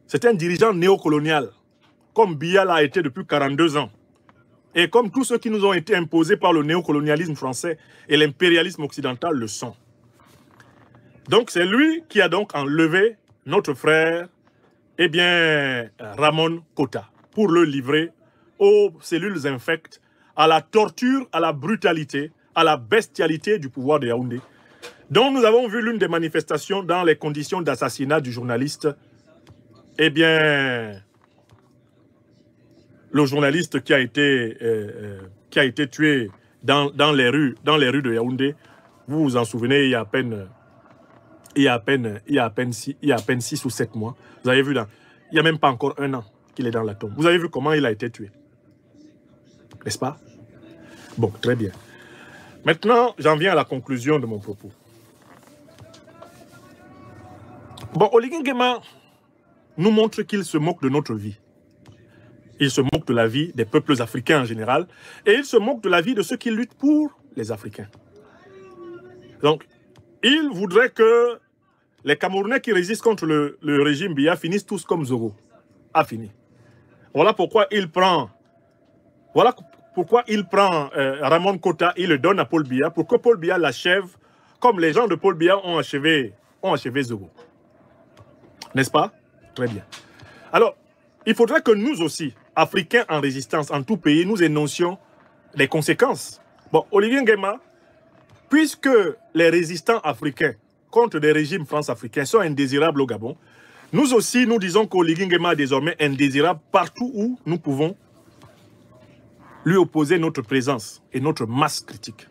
C'est un dirigeant néocolonial, comme Biya l'a été depuis 42 ans. Et comme tous ceux qui nous ont été imposés par le néocolonialisme français et l'impérialisme occidental le sont. Donc c'est lui qui a donc enlevé notre frère, eh bien, Ramon Kota, pour le livrer aux cellules infectes, à la torture, à la brutalité, à la bestialité du pouvoir de Yaoundé, dont nous avons vu l'une des manifestations dans les conditions d'assassinat du journaliste, eh bien, le journaliste qui a été tué dans les rues de Yaoundé, vous vous en souvenez, il y a à peine 6 ou 7 mois, vous avez vu, il n'y a même pas encore 1 an qu'il est dans la tombe. Vous avez vu comment il a été tué, n'est-ce pas? Bon, très bien. Maintenant, j'en viens à la conclusion de mon propos. Bon, Oligui Nguema nous montre qu'il se moque de notre vie. Il se moque de la vie des peuples africains en général et il se moque de la vie de ceux qui luttent pour les Africains. Donc, il voudrait que les Camerounais qui résistent contre le régime Biya finissent tous comme Zogo. A fini. Voilà pourquoi il prend... Ramon Kota, il le donne à Paul Biya pour que Paul Biya l'achève comme les gens de Paul Biya ont achevé Zogo. N'est-ce pas? Très bien. Alors, il faudrait que nous aussi, Africains en résistance, en tout pays, nous énoncions les conséquences. Bon, Oligui Nguema, puisque les résistants africains contre des régimes france-africains sont indésirables au Gabon, nous aussi, nous disons qu'Oligui Nguema est désormais indésirable partout où nous pouvons lui opposer notre présence et notre masse critique.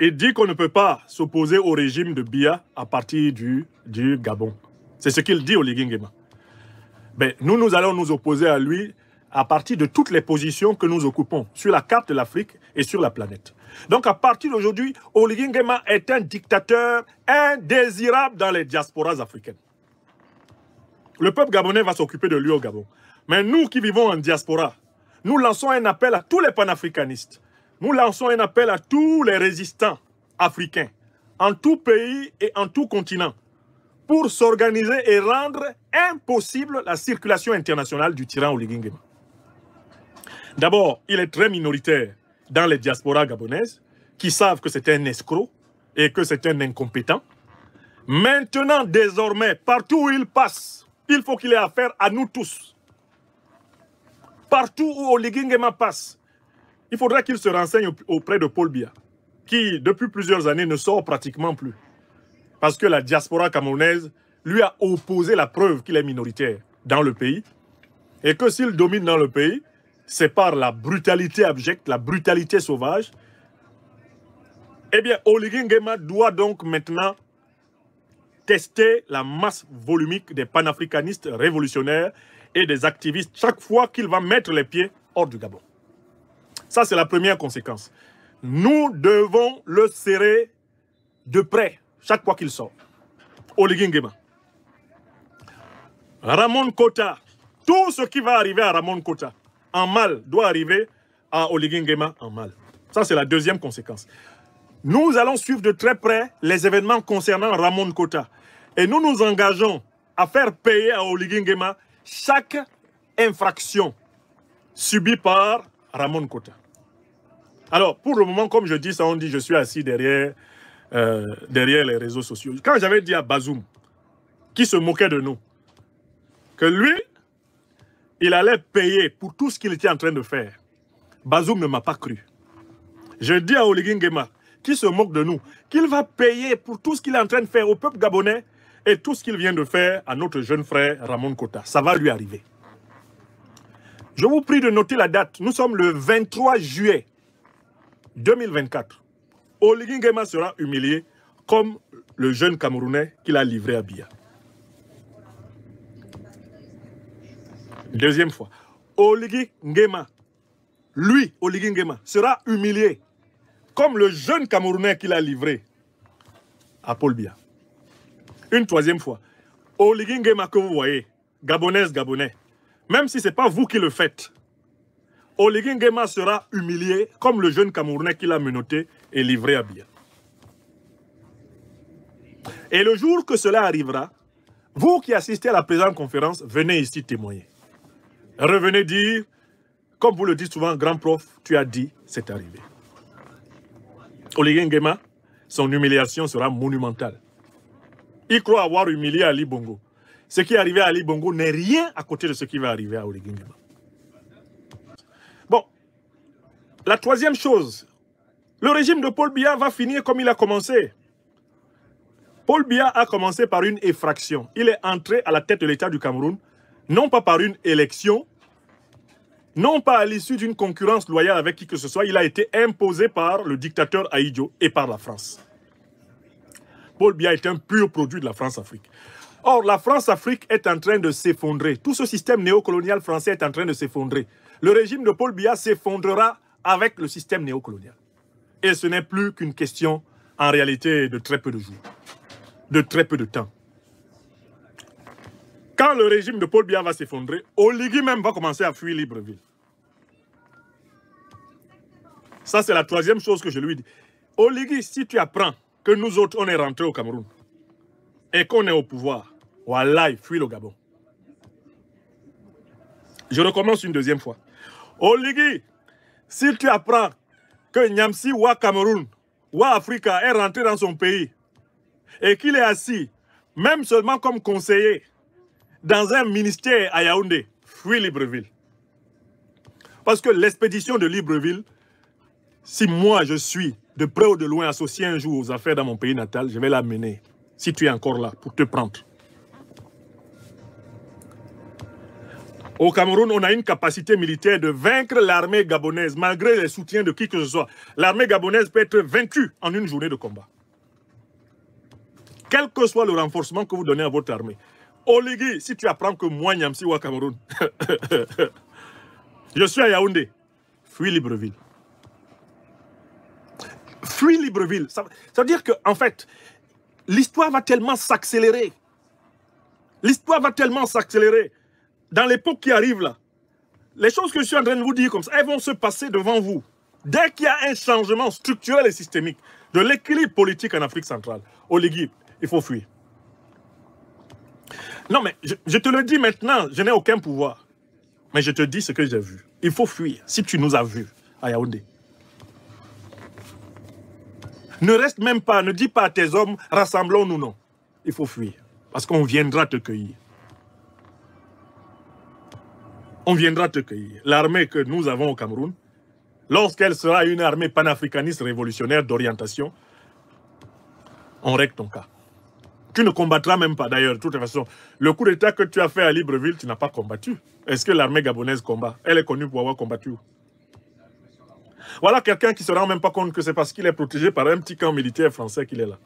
Il dit qu'on ne peut pas s'opposer au régime de Biya à partir du Gabon. C'est ce qu'il dit, Oligui Nguema. Ben, nous allons nous opposer à lui à partir de toutes les positions que nous occupons sur la carte de l'Afrique et sur la planète. Donc à partir d'aujourd'hui, Oligui Nguema est un dictateur indésirable dans les diasporas africaines. Le peuple gabonais va s'occuper de lui au Gabon. Mais nous qui vivons en diaspora, nous lançons un appel à tous les panafricanistes. Nous lançons un appel à tous les résistants africains, en tout pays et en tout continent, pour s'organiser et rendre impossible la circulation internationale du tyran Oligui Nguema. D'abord, il est très minoritaire dans les diasporas gabonaises, qui savent que c'est un escroc et que c'est un incompétent. Maintenant, désormais, partout où il passe, il faut qu'il ait affaire à nous tous. Partout où Oligui Nguema passe, il faudra qu'il se renseigne auprès de Paul Biya, qui, depuis plusieurs années, ne sort pratiquement plus. Parce que la diaspora camerounaise lui a opposé la preuve qu'il est minoritaire dans le pays. Et que s'il domine dans le pays, c'est par la brutalité abjecte, la brutalité sauvage. Eh bien, Oligui Nguema doit donc maintenant tester la masse volumique des panafricanistes révolutionnaires et des activistes chaque fois qu'il va mettre les pieds hors du Gabon. Ça, c'est la première conséquence. Nous devons le serrer de près chaque fois qu'il sort. Oligui Nguema. Ramon Kota. Tout ce qui va arriver à Ramon Kota en mal doit arriver à Oligui Nguema en mal. Ça, c'est la deuxième conséquence. Nous allons suivre de très près les événements concernant Ramon Kota. Et nous nous engageons à faire payer à Oligui Nguema chaque infraction subie par Ramon Kota. Alors, pour le moment, comme je dis ça, on dit je suis assis derrière les réseaux sociaux. Quand j'avais dit à Bazoum, qui se moquait de nous, que lui, il allait payer pour tout ce qu'il était en train de faire, Bazoum ne m'a pas cru. Je dis à Oligui Nguema, qui se moque de nous, qu'il va payer pour tout ce qu'il est en train de faire au peuple gabonais et tout ce qu'il vient de faire à notre jeune frère Ramon Kota. Ça va lui arriver. Je vous prie de noter la date. Nous sommes le 23 juillet 2024. Oligui Nguema sera humilié comme le jeune Camerounais qu'il a livré à Biya. Deuxième fois. Oligui Nguema, lui, Oligui Nguema, sera humilié comme le jeune Camerounais qu'il a livré à Paul Biya. Une troisième fois. Oligui Nguema que vous voyez, Gabonaise, Gabonais, même si ce n'est pas vous qui le faites, Oligui Nguema sera humilié comme le jeune Camerounais qu'il a menotté et livré à Biya. Et le jour que cela arrivera, vous qui assistez à la présente conférence, venez ici témoigner. Revenez dire, comme vous le dites souvent, grand prof, tu as dit, c'est arrivé. Oligui Nguema, son humiliation sera monumentale. Il croit avoir humilié Ali Bongo. Ce qui est arrivé à Ali Bongo n'est rien à côté de ce qui va arriver à Oligui Nguema. Bon, la troisième chose, le régime de Paul Biya va finir comme il a commencé. Paul Biya a commencé par une effraction. Il est entré à la tête de l'État du Cameroun, non pas par une élection, non pas à l'issue d'une concurrence loyale avec qui que ce soit, il a été imposé par le dictateur Ahidjo et par la France. Paul Biya est un pur produit de la France-Afrique. Or, la France-Afrique est en train de s'effondrer. Tout ce système néocolonial français est en train de s'effondrer. Le régime de Paul Biya s'effondrera avec le système néocolonial. Et ce n'est plus qu'une question, en réalité, de très peu de jours, de très peu de temps. Quand le régime de Paul Biya va s'effondrer, Oligui même va commencer à fuir Libreville. Ça, c'est la troisième chose que je lui dis. Oligui, si tu apprends que nous autres, on est rentrés au Cameroun et qu'on est au pouvoir, wallah, fuis le Gabon. Je recommence une deuxième fois. Oligui, si tu apprends que Nyamsi ou Cameroun ou Africa est rentré dans son pays et qu'il est assis, même seulement comme conseiller, dans un ministère à Yaoundé, fuis Libreville. Parce que l'expédition de Libreville, si moi je suis de près ou de loin associé un jour aux affaires dans mon pays natal, je vais la mener, si tu es encore là, pour te prendre. Au Cameroun, on a une capacité militaire de vaincre l'armée gabonaise, malgré les soutiens de qui que ce soit. L'armée gabonaise peut être vaincue en une journée de combat. Quel que soit le renforcement que vous donnez à votre armée. Oligui, si tu apprends que moi, Nyamsi ou Cameroun, je suis à Yaoundé, fuis Libreville. Fuis Libreville. Ça veut dire qu'en fait, l'histoire va tellement s'accélérer. L'histoire va tellement s'accélérer. Dans l'époque qui arrive là, les choses que je suis en train de vous dire comme ça, elles vont se passer devant vous. Dès qu'il y a un changement structurel et systémique de l'équilibre politique en Afrique centrale, Oligui, il faut fuir. Non mais, je te le dis maintenant, je n'ai aucun pouvoir. Mais je te dis ce que j'ai vu. Il faut fuir, si tu nous as vus à Yaoundé. Ne reste même pas, ne dis pas à tes hommes, rassemblons-nous, non. Il faut fuir, parce qu'on viendra te cueillir. On viendra te cueillir. L'armée que nous avons au Cameroun, lorsqu'elle sera une armée panafricaniste révolutionnaire d'orientation, on règle ton cas. Tu ne combattras même pas d'ailleurs, de toute façon. Le coup d'état que tu as fait à Libreville, tu n'as pas combattu. Est-ce que l'armée gabonaise combat? Elle est connue pour avoir combattu. Voilà quelqu'un qui ne se rend même pas compte que c'est parce qu'il est protégé par un petit camp militaire français qu'il est là.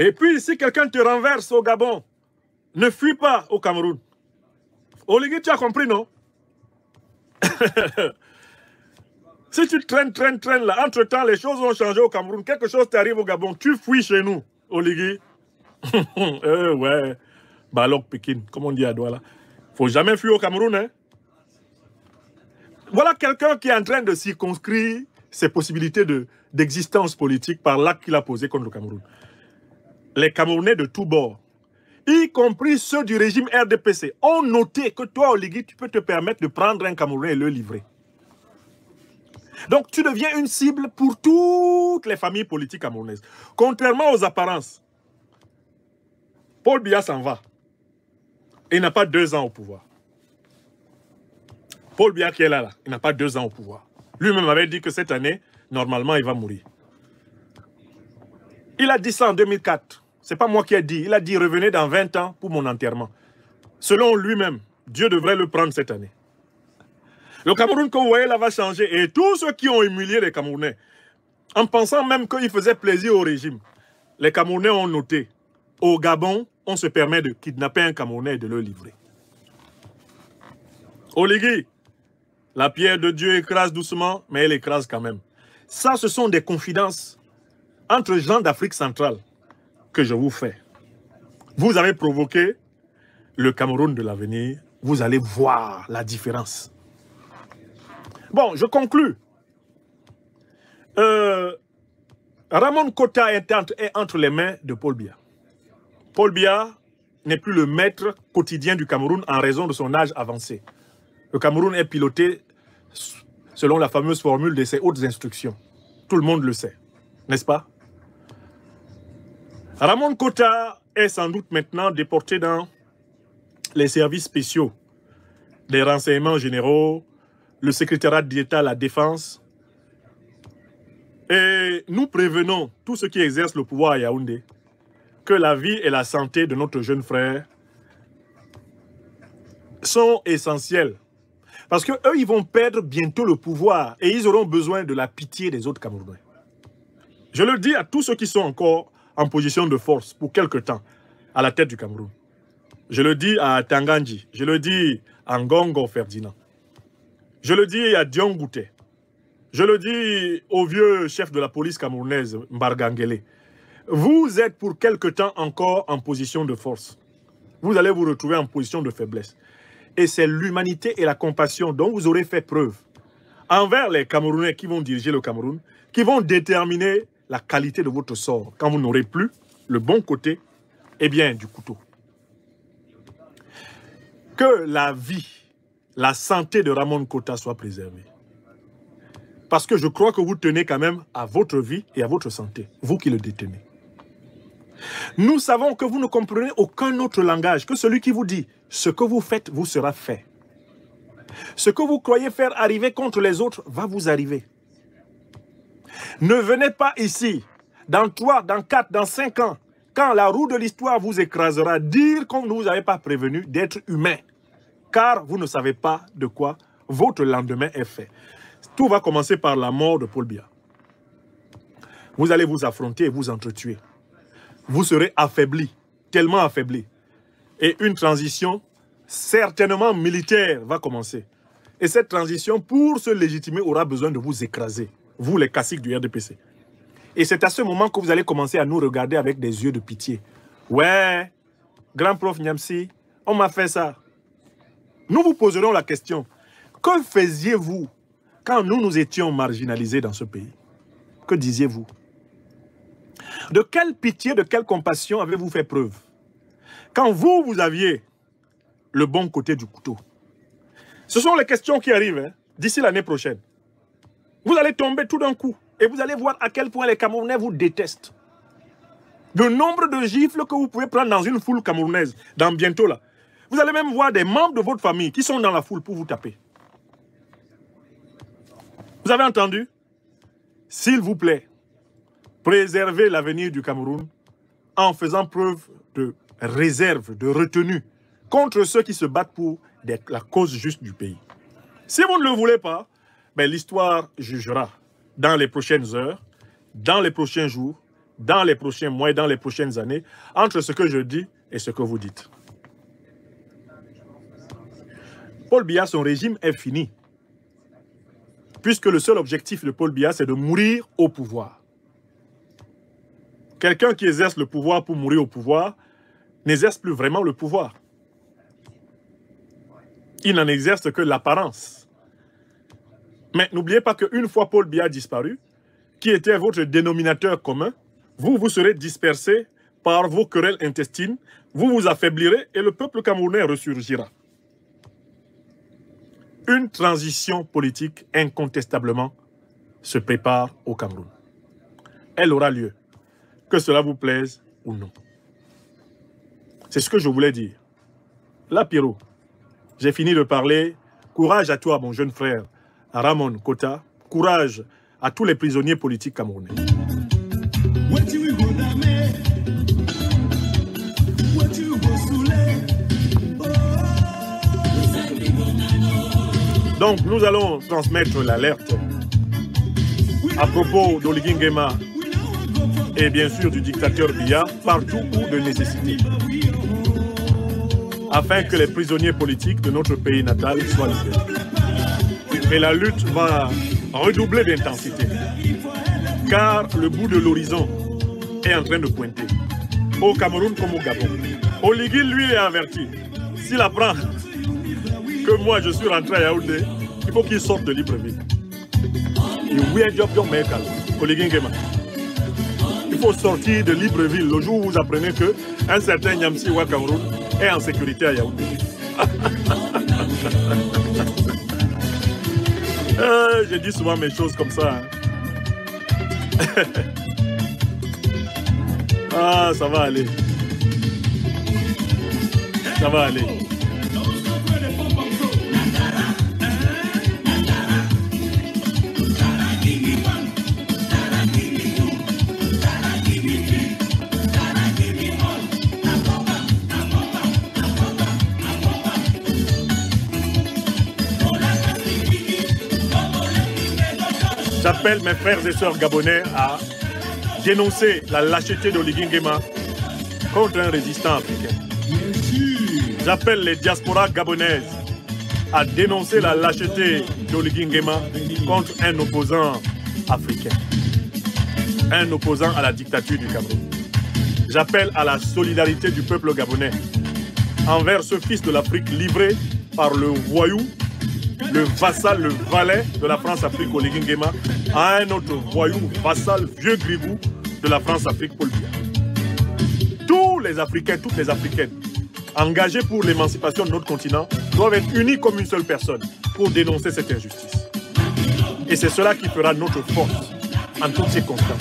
Et puis, si quelqu'un te renverse au Gabon, ne fuis pas au Cameroun. Oligui, tu as compris, non? Si tu traînes là, entre-temps, les choses ont changé au Cameroun. Quelque chose t'arrive au Gabon, tu fuis chez nous, Oligui. Ouais, Balok Pékin, comme on dit à Douala. Faut jamais fuir au Cameroun, hein. Voilà quelqu'un qui est en train de circonscrire ses possibilités d'existence politique par l'acte qu'il a posé contre le Cameroun. Les Camerounais de tous bords, y compris ceux du régime RDPC, ont noté que toi, Oligui, tu peux te permettre de prendre un Camerounais et le livrer. Donc, tu deviens une cible pour toutes les familles politiques camerounaises. Contrairement aux apparences, Paul Biya s'en va. Il n'a pas 2 ans au pouvoir. Paul Biya qui est là, il n'a pas 2 ans au pouvoir. Lui-même avait dit que cette année, normalement, il va mourir. Il a dit ça en 2004. Ce n'est pas moi qui ai dit. Il a dit, revenez dans 20 ans pour mon enterrement. Selon lui-même, Dieu devrait le prendre cette année. Le Cameroun que vous voyez là va changer. Et tous ceux qui ont humilié les Camerounais, en pensant même qu'il faisait plaisir au régime, les Camerounais ont noté, au Gabon, on se permet de kidnapper un Camerounais et de le livrer. Oligui, la pierre de Dieu écrase doucement, mais elle écrase quand même. Ça, ce sont des confidences entre gens d'Afrique centrale que je vous fais. Vous avez provoqué le Cameroun de l'avenir. Vous allez voir la différence. Bon, je conclus. Ramon Kota est entre les mains de Paul Biya. Paul Biya n'est plus le maître quotidien du Cameroun en raison de son âge avancé. Le Cameroun est piloté selon la fameuse formule de ses hautes instructions. Tout le monde le sait, n'est-ce pas? Ramon Kota est sans doute maintenant déporté dans les services spéciaux des renseignements généraux, le secrétariat d'État à la Défense. Et nous prévenons tous ceux qui exercent le pouvoir à Yaoundé que la vie et la santé de notre jeune frère sont essentielles. Parce qu'eux, ils vont perdre bientôt le pouvoir et ils auront besoin de la pitié des autres Camerounais. Je le dis à tous ceux qui sont encore en position de force pour quelque temps à la tête du Cameroun. Je le dis à Tangandji, je le dis à Ngongo Ferdinand, je le dis à Dion Gouté, je le dis au vieux chef de la police camerounaise, Mbargangele. Vous êtes pour quelque temps encore en position de force. Vous allez vous retrouver en position de faiblesse. Et c'est l'humanité et la compassion dont vous aurez fait preuve envers les Camerounais qui vont diriger le Cameroun, qui vont déterminer la qualité de votre sort quand vous n'aurez plus le bon côté, eh bien, du couteau. Que la vie, la santé de Ramon Kota soit préservée. Parce que je crois que vous tenez quand même à votre vie et à votre santé, vous qui le détenez. Nous savons que vous ne comprenez aucun autre langage que celui qui vous dit « ce que vous faites vous sera fait ». Ce que vous croyez faire arriver contre les autres va vous arriver. Ne venez pas ici, dans 3, dans 4, dans 5 ans, quand la roue de l'histoire vous écrasera, dire qu'on ne vous avait pas prévenu d'être humain. Car vous ne savez pas de quoi votre lendemain est fait. Tout va commencer par la mort de Paul Biya. Vous allez vous affronter et vous entretuer. Vous serez affaibli, tellement affaibli. Et une transition certainement militaire va commencer. Et cette transition, pour se légitimer, aura besoin de vous écraser, vous les caciques du RDPC. Et c'est à ce moment que vous allez commencer à nous regarder avec des yeux de pitié. Ouais, grand prof Niamsi, on m'a fait ça. Nous vous poserons la question, que faisiez-vous quand nous étions marginalisés dans ce pays? Que disiez-vous? De quelle pitié, de quelle compassion avez-vous fait preuve? Quand vous aviez le bon côté du couteau. Ce sont les questions qui arrivent hein, d'ici l'année prochaine. Vous allez tomber tout d'un coup et vous allez voir à quel point les Camerounais vous détestent. Le nombre de gifles que vous pouvez prendre dans une foule camerounaise, dans bientôt là. Vous allez même voir des membres de votre famille qui sont dans la foule pour vous taper. Vous avez entendu? S'il vous plaît, préservez l'avenir du Cameroun en faisant preuve de réserve, de retenue contre ceux qui se battent pour la cause juste du pays. Si vous ne le voulez pas, ben l'histoire jugera dans les prochaines heures, dans les prochains jours, dans les prochains mois et dans les prochaines années entre ce que je dis et ce que vous dites. Paul Biya, son régime est fini. Puisque le seul objectif de Paul Biya, c'est de mourir au pouvoir. Quelqu'un qui exerce le pouvoir pour mourir au pouvoir n'exerce plus vraiment le pouvoir. Il n'en exerce que l'apparence. Mais n'oubliez pas qu'une fois Paul Biya disparu, qui était votre dénominateur commun, vous serez dispersés par vos querelles intestines, vous vous affaiblirez et le peuple camerounais ressurgira. Une transition politique incontestablement se prépare au Cameroun. Elle aura lieu, que cela vous plaise ou non. C'est ce que je voulais dire. Là, Pierrot, j'ai fini de parler. Courage à toi, mon jeune frère, Ramon Kota. Courage à tous les prisonniers politiques camerounais. Donc, nous allons transmettre l'alerte à propos d'Oligui Nguema et bien sûr du dictateur Biya, partout où de nécessité, afin que les prisonniers politiques de notre pays natal soient libérés. Et la lutte va redoubler d'intensité, car le bout de l'horizon est en train de pointer, au Cameroun comme au Gabon. Oligui, lui, est averti. S'il apprend que moi je suis rentré à Yaoundé, il faut qu'il sorte de Libreville. Il faut sortir de Libreville le jour où vous apprenez qu'un certain Nyamsi Wa Cameroun est en sécurité à Yaoundé. J'ai dit souvent mes choses comme ça. Hein. Ah, ça va aller. Ça va aller. J'appelle mes frères et sœurs gabonais à dénoncer la lâcheté d'Oligui Nguema contre un résistant africain. J'appelle les diasporas gabonaises à dénoncer la lâcheté d'Oligui Nguema contre un opposant africain, un opposant à la dictature du Cameroun. J'appelle à la solidarité du peuple gabonais envers ce fils de l'Afrique livré par le voyou, le vassal, le valet de la France-Afrique, Oligui Nguema, à un autre voyou, vassal, vieux gribou de la France-Afrique, Paul Biya. Tous les Africains, toutes les Africaines, engagés pour l'émancipation de notre continent, doivent être unis comme une seule personne pour dénoncer cette injustice. Et c'est cela qui fera notre force en toutes circonstances.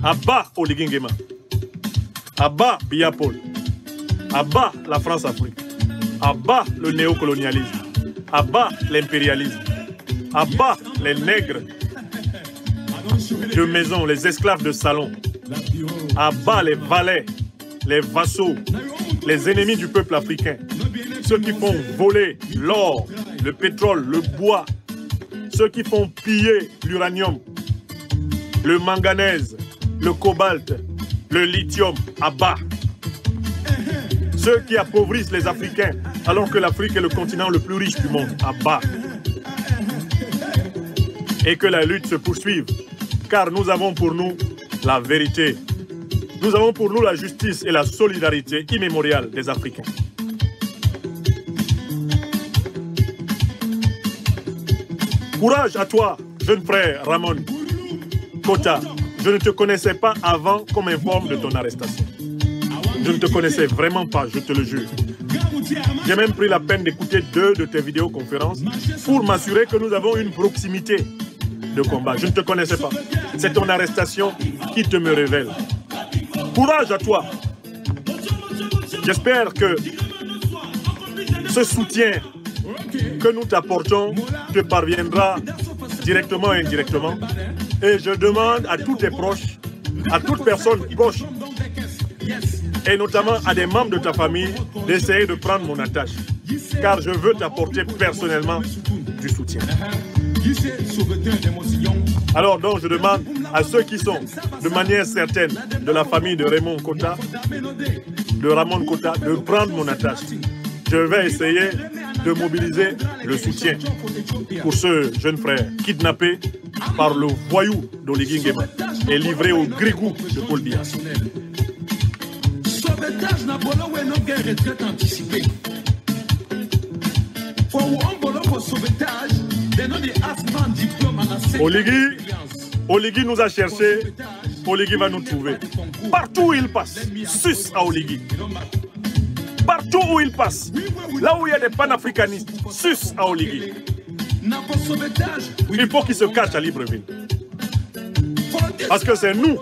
À bas Oligui Nguema, à bas Biya Paul, à bas la France-Afrique, à bas le néocolonialisme, à bas l'impérialisme, à bas les nègres de maison, les esclaves de salon, à bas les valets, les vassaux, les ennemis du peuple africain, ceux qui font voler l'or, le pétrole, le bois, ceux qui font piller l'uranium, le manganèse, le cobalt, le lithium, à bas. Ceux qui appauvrissent les Africains, alors que l'Afrique est le continent le plus riche du monde, à bas. Et que la lutte se poursuive, car nous avons pour nous la vérité. Nous avons pour nous la justice et la solidarité immémoriale des Africains. Courage à toi, jeune frère Ramon Kota. Je ne te connaissais pas avant qu'on m'informe de ton arrestation. Je ne te connaissais vraiment pas, je te le jure. J'ai même pris la peine d'écouter 2 de tes vidéoconférences pour m'assurer que nous avons une proximité de combat. Je ne te connaissais pas. C'est ton arrestation qui te me révèle. Courage à toi. J'espère que ce soutien que nous t'apportons te parviendra directement ou indirectement. Et je demande à tous tes proches, à toute personne proche, et notamment à des membres de ta famille, d'essayer de prendre mon attache. Car je veux t'apporter personnellement du soutien. Alors donc je demande à ceux qui sont de manière certaine de la famille de Ramon Kota, de prendre mon attache. Je vais essayer de mobiliser le soutien pour ce jeune frère kidnappé par le voyou d'Oligui Nguema et livré au grigou de Paul Biya. Oligui nous a cherché, Oligui va nous trouver. Partout où il passe, sus à Oligui. Partout où il passe, là où il y a des panafricanistes, sus à Oligui. Il faut qu'il se cache à Libreville. Parce que c'est nous,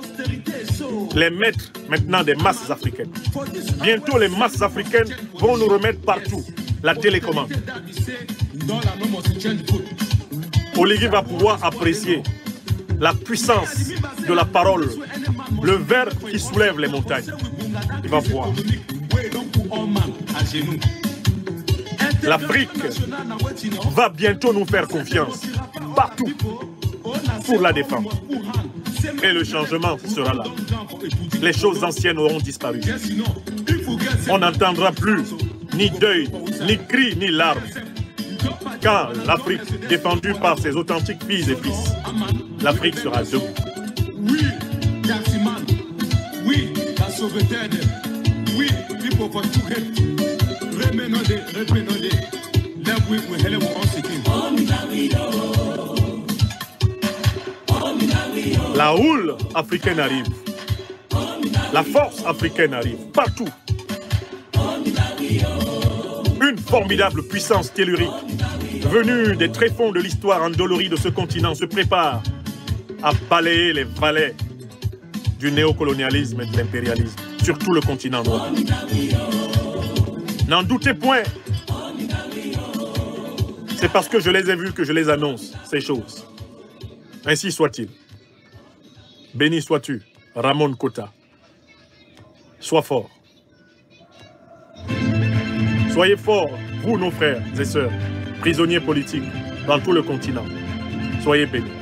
les maîtres maintenant des masses africaines. Bientôt les masses africaines vont nous remettre partout la télécommande. Oligui va pouvoir apprécier la puissance de la parole, le verbe qui soulève les montagnes. Il va pouvoir. L'Afrique va bientôt nous faire confiance, partout, pour la défendre. Et le changement sera là. Les choses anciennes auront disparu. On n'entendra plus ni deuil, ni cris, ni larmes. Quand l'Afrique, défendue par ses authentiques filles et fils, l'Afrique sera debout. Oui, Taximan. Oui, la sauveteur. Oui, il faut tout. La houle africaine arrive. La force africaine arrive. Partout. Une formidable puissance tellurique venue des tréfonds de l'histoire endolorie de ce continent se prépare à balayer les valets du néocolonialisme et de l'impérialisme sur tout le continent noir. N'en doutez point. C'est parce que je les ai vus que je les annonce, ces choses. Ainsi soit-il. Béni sois-tu, Ramon Kota. Sois fort. Soyez forts, vous, nos frères et sœurs, prisonniers politiques, dans tout le continent. Soyez bénis.